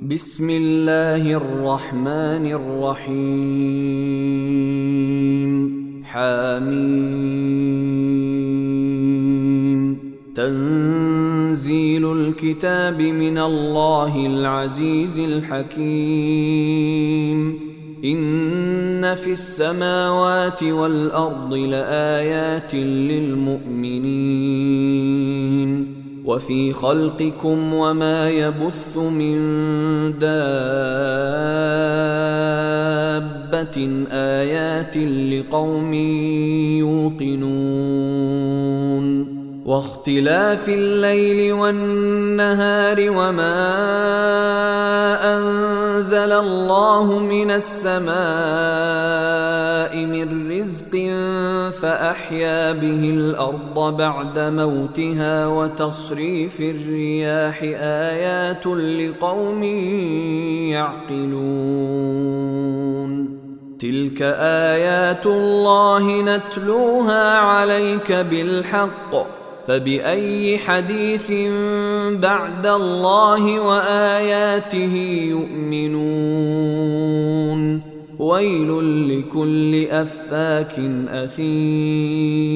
بسم الله الرحمن الرحيم حميم تنزيل الكتاب من الله العزيز الحكيم إن في السماوات والأرض لآيات للمؤمنين وفي خلقكم وما يبث من دابة آيات لقوم يوقنون واختلاف الليل والنهار وما أنزل الله من السماء من رزق فأحيا به الأرض بعد موتها وتصريف الرياح آيات لقوم يعقلون تلك آيات الله نتلوها عليك بالحق فبأي حديث بعد الله وآياته يؤمنون ويل لكل أفاك أثيم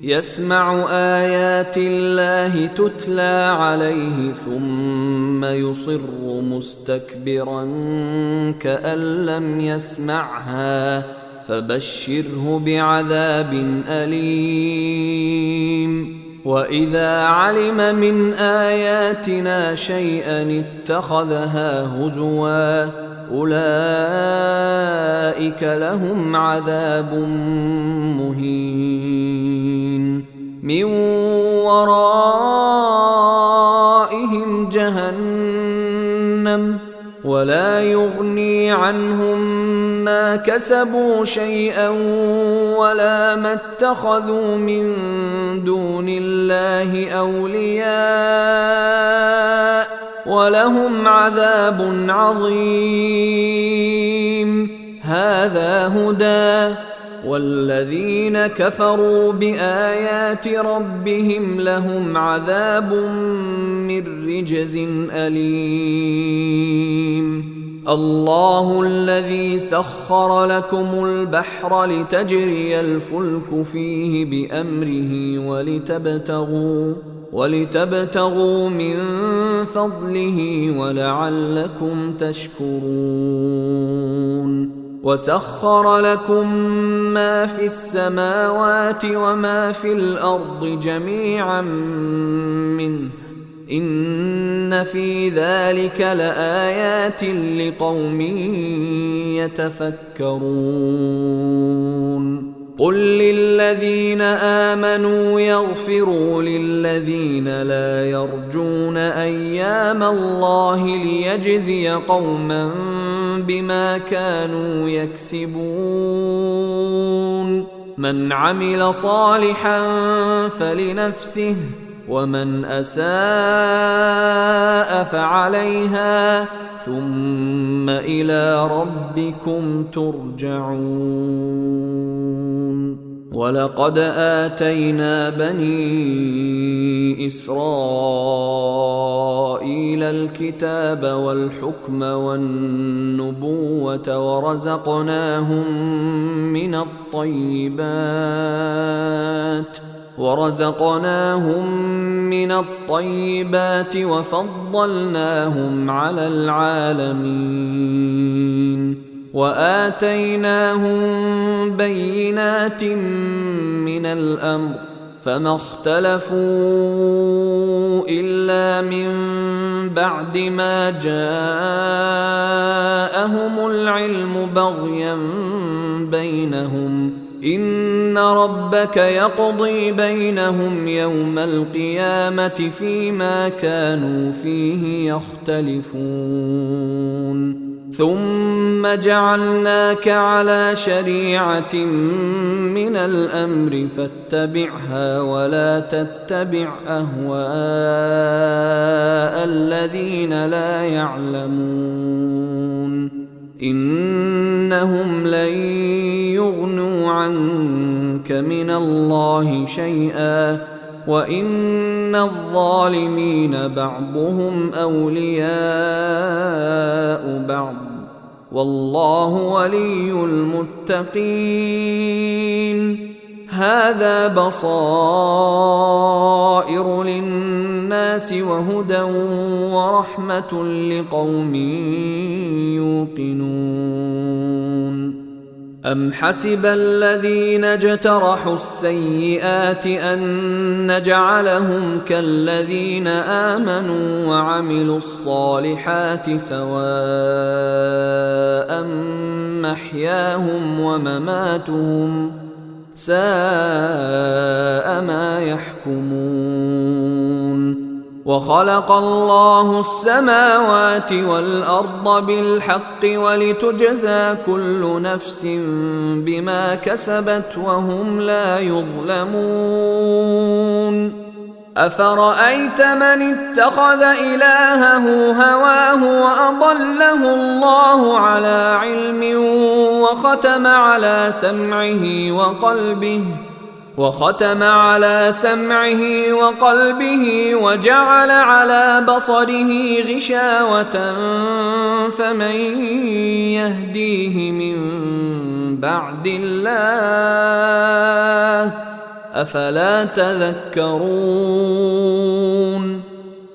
يسمع آيات الله تتلى عليه ثم يصر مستكبرا كأن لم يسمعها فبشره بعذاب أليم وإذا علم من آياتنا شيئا اتخذها هزوا أولئك لهم عذاب مهين من ورائهم جهنم ولا يغني عنهم ما كسبوا شيئا ولا ما اتخذوا من دون الله أولياء ولهم عذاب عظيم هذا هدى والذين كفروا بآيات ربهم لهم عذاب من رجز أليم الله الذي سخر لكم البحر لتجري الفلك فيه بأمره ولتبتغوا من فضله ولعلكم تشكرون وسخر لكم ما في السماوات وما في الأرض جميعا منه إن في ذلك لآيات لقوم يتفكرون قل للذين آمنوا يغفروا للذين لا يرجون أيام الله ليجزي قوما بما كانوا يكسبون من عمل صالحا فلنفسه ومن أساء فعليها ثم إلى ربكم ترجعون ولقد آتينا بني إسرائيل الكتاب والحكم والنبوة ورزقناهم من الطيبات وفضلناهم على العالمين وآتيناهم بينات من الأمر فما اختلفوا إلا من بعد ما جاءهم العلم بغيا بينهم إن ربك يقضي بينهم يوم القيامة فيما كانوا فيه يختلفون ثم جعلناك على شريعة من الأمر فاتبعها ولا تتبع أهواء الذين لا يعلمون إنهم لن يغنوا عنك من الله شيئا وإن الظالمين بعضهم أولياء بعض والله ولي المتقين. هذا بصائر للناس وهدى ورحمة لقوم يوقنون. أم حسب الذين اجترحوا السيئات أن نجعلهم كالذين آمنوا وعملوا الصالحات سواء محياهم ومماتهم ساء ما يحكمون. وخلق الله السماوات والأرض بالحق ولتجزى كل نفس بما كسبت وهم لا يظلمون. أفرأيت من اتخذ إلهه هواه وأضله الله على علم وختم على سمعه وقلبه وجعل على بصره غشاوة فمن يهديه من بعد الله أفلا تذكرون.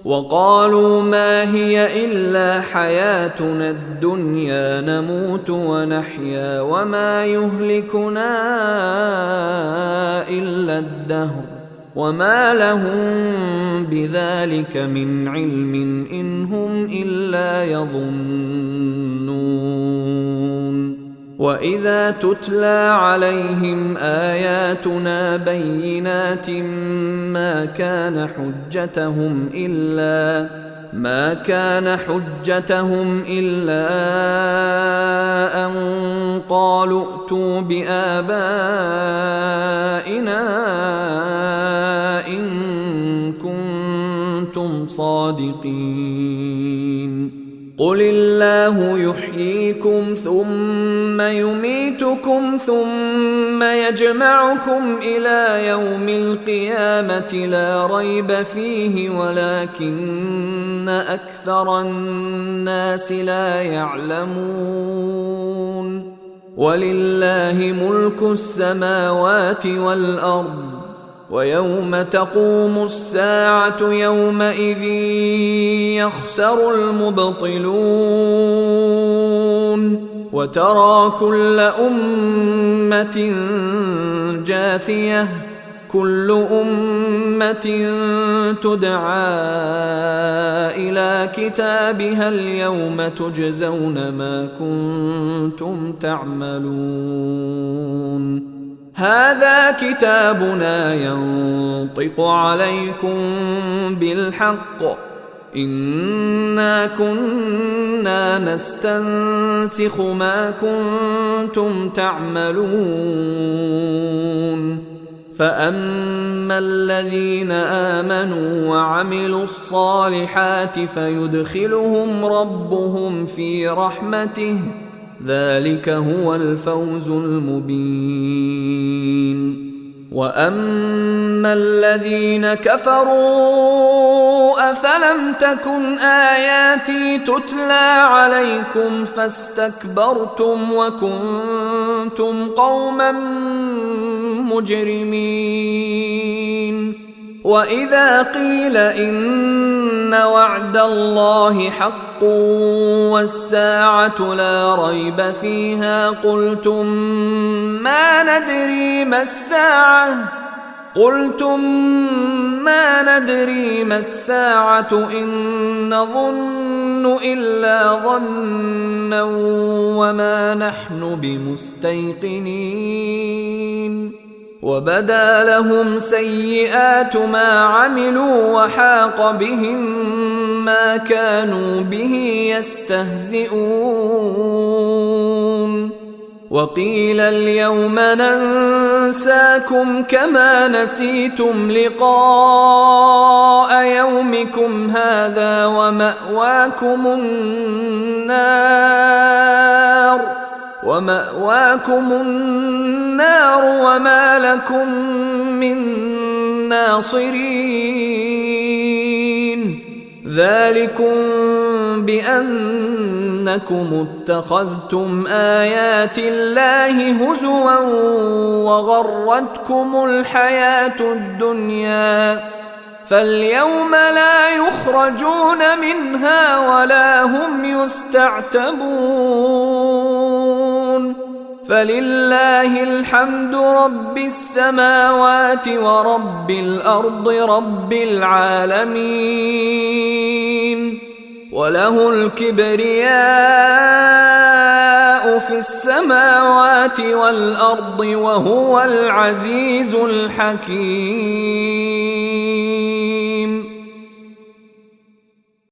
وقالوا ما هي إلا حياتنا الدنيا نموت ونحيا وما يهلكنا إلا الدهر وما لهم بذلك من علم إن هم إلا يظنون. وإذا تتلى عليهم آياتنا بينات ما كان حجتهم إلا أن قالوا ائتوا بآبائنا إن كنتم صادقين. قل الله يحييكم ثم يميتكم ثم يجمعكم إلى يوم القيامة لا ريب فيه ولكن أكثر الناس لا يعلمون. ولله ملك السماوات والأرض ويوم تقوم الساعة يومئذ يخسر المبطلون. وترى كل أمة جاثية كل أمة تدعى إلى كتابها اليوم تجزون ما كنتم تعملون. هذا كتابنا ينطق عليكم بالحق إنا كنا نستنسخ ما كنتم تعملون. فأما الذين آمنوا وعملوا الصالحات فيدخلهم ربهم في رحمته ذلك هو الفوز المبين. وأما الذين كفروا أفلم تكن آياتي تتلى عليكم فاستكبرتم وكنتم قوما مجرمين. وإذا قيل إن وعد الله حق والساعة لا ريب فيها قلتم ما ندري ما الساعة إن نظن إلا ظنا وما نحن بمستيقنين. وبدا لهم سيئات ما عملوا وحاق بهم ما كانوا به يستهزئون. وقيل اليوم ننساكم كما نسيتم لقاء يومكم هذا ومأواكم النار وما لكم من الناصرين ذلكم بأنكم اتخذتم آيات الله هزوا وغرتكم الحياة الدنيا فاليوم لا يخرجون منها ولا هم يستعتبون فلله الحمد رب السماوات ورب الأرض رب العالمين وله الكبرياء في السماوات والأرض وهو العزيز الحكيم.